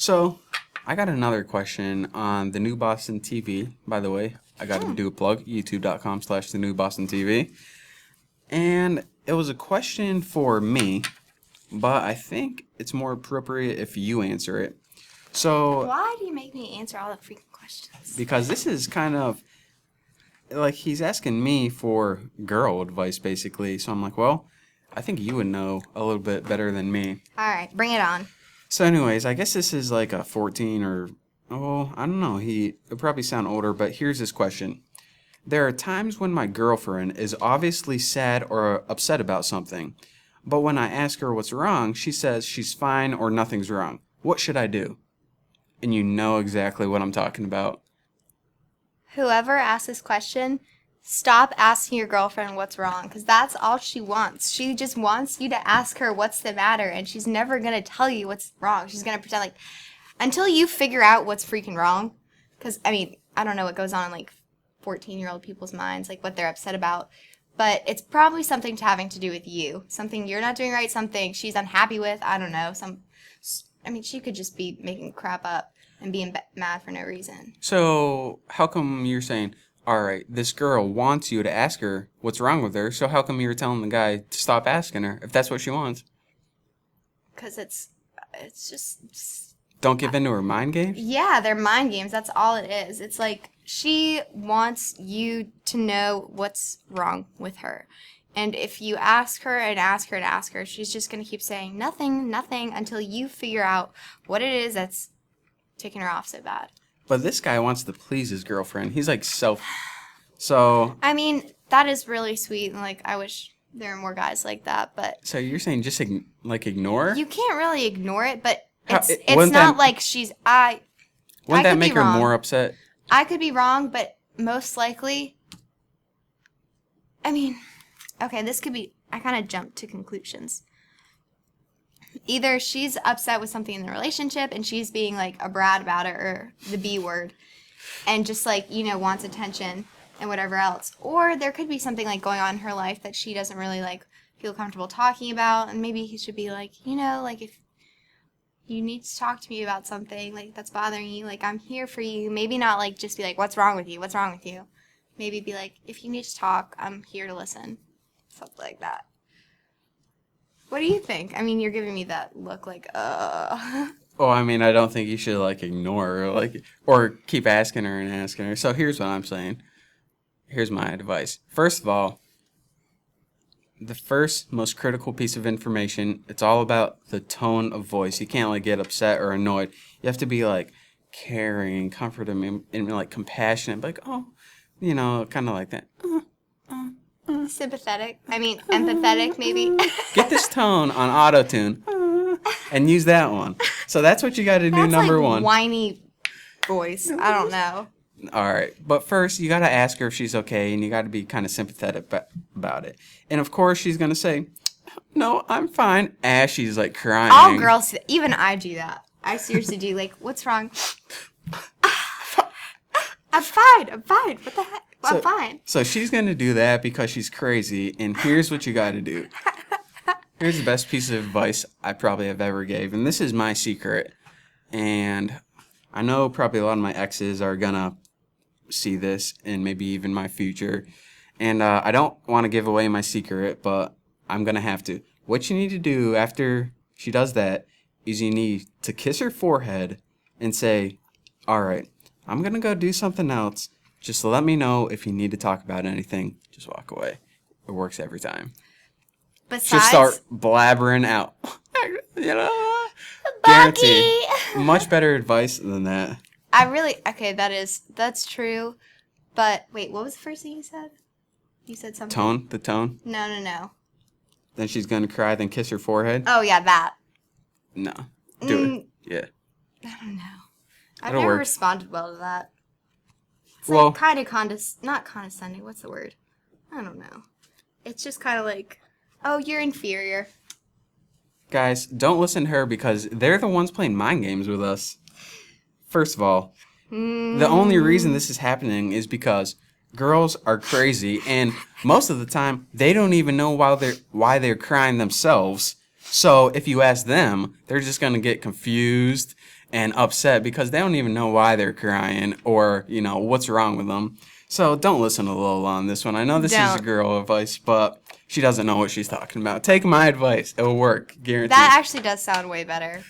So, I got another question on the New Boston TV. By the way, I got to do a plug, youtube.com/thenewboston.tv. And it was a question for me, but I think it's more appropriate if you answer it. So, Why do you make me answer all the freaking questions? because this is kind of like he's asking me for girl advice, basically. So I'm like, well, I think you would know a little bit better than me. All right, bring it on. So anyways, I guess this is like a 14 or, oh, I don't know. It'll probably sound older, but here's his question. There are times when my girlfriend is obviously sad or upset about something, but when I ask her what's wrong, she says she's fine or nothing's wrong. What should I do? And you know exactly what I'm talking about. Whoever asked this question, stop asking your girlfriend what's wrong, because that's all she wants. She just wants you to ask her what's the matter, and she's never going to tell you what's wrong. She's going to pretend like, until you figure out what's freaking wrong, because, I mean, I don't know what goes on in, like, 14-year-old people's minds, like, what they're upset about, but it's probably something having to do with you. Something you're not doing right, something she's unhappy with, I don't know. She could just be making crap up and being mad for no reason. So how come you're saying, all right, this girl wants you to ask her what's wrong with her, so how come you're telling the guy to stop asking her if that's what she wants? Because it's just... Don't give in to her mind games? Yeah, they're mind games. That's all it is. It's like she wants you to know what's wrong with her. And if you ask her and ask her and ask her, she's just going to keep saying nothing, nothing, until you figure out what it is that's taking her off so bad. But this guy wants to please his girlfriend. He's like So... I mean, that is really sweet, and like, I wish there were more guys like that, but... So you're saying just ignore? You can't really ignore it, but it's Wouldn't not that- like she's... Wouldn't that could be make her wrong. more upset? I could be wrong, but most likely... I mean, okay, this could be... I kind of jumped to conclusions. Either she's upset with something in the relationship and she's being like a brat about it, or the B word, and just like, wants attention and whatever else. Or there could be something like going on in her life that she doesn't really like feel comfortable talking about, and maybe he should be like, like if you need to talk to me about something like that's bothering you, like I'm here for you. Maybe not like just be like, what's wrong with you? What's wrong with you? Maybe be like, if you need to talk, I'm here to listen. Something like that. What do you think? I mean, you're giving me that look like, Well, I mean, I don't think you should, like, ignore her, or keep asking her and asking her. So here's what I'm saying. Here's my advice. First of all, the first most critical piece of information, it's all about the tone of voice. You can't, like, get upset or annoyed. You have to be, like, caring, comforting, and like, compassionate. Like, oh, kind of like that. sympathetic. I mean, empathetic, maybe. Get this tone on auto-tune and use that one. So that's what you got to do, number like one. Whiny voice. I don't know. All right. But first, you got to ask her if she's okay, and you got to be kind of sympathetic about it. And, of course, she's going to say, no, I'm fine, as she's, like, crying. All girls, even I do that. I seriously do. Like, what's wrong? I'm fine. What the heck? I'm fine. So she's going to do that because she's crazy, and here's what you got to do. Here's the best piece of advice I probably have ever gave, and this is my secret. And I know probably a lot of my exes are going to see this, and maybe even my future. And I don't want to give away my secret, but I'm going to have to. What you need to do after she does that is you need to kiss her forehead and say, all right, I'm going to go do something else. Just let me know if you need to talk about anything. Just walk away. It works every time. Besides, Just start blabbering out. Guarantee. Much better advice than that. Okay, that's true. But wait, what was the first thing you said? You said something. The tone. No. Then she's going to cry, then kiss her forehead. Oh, yeah, that. No. Do it. Yeah. I don't know. I've It'll never work. responded well to that. It's Well- like kind of not condescending. What's the word? I don't know. It's just kind of like, oh, you're inferior. Guys, don't listen to her because they're the ones playing mind games with us. First of all, the only reason this is happening is because girls are crazy, and most of the time, they don't even know why they're crying themselves. So if you ask them, they're just going to get confused and upset because they don't even know why they're crying or, what's wrong with them. So don't listen to Lola on this one. I know this is Don't. girl advice, but she doesn't know what she's talking about. Take my advice. It'll work. Guaranteed. That actually does sound way better.